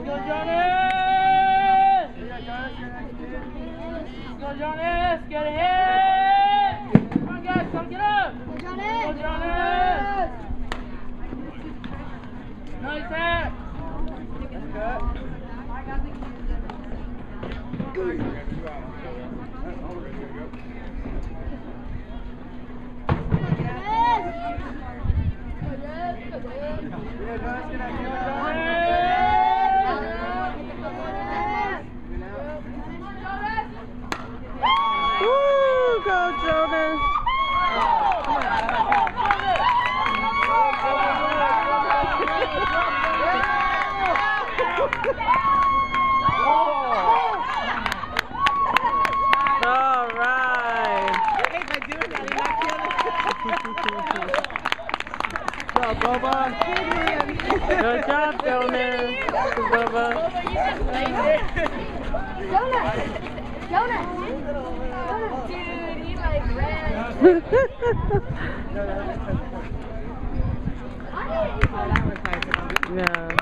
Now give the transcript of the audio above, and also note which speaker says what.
Speaker 1: Go, Jonas! Go, Jonas! Get ahead! Come on, guys, come get up! Go, Jonas! Nice hat! Good.
Speaker 2: Woo, go Jonas! All right.
Speaker 1: Good job, Bubba.
Speaker 2: Good job, Jonas. Bubba.
Speaker 3: Jonas! Dude, he like ran.
Speaker 2: Yeah.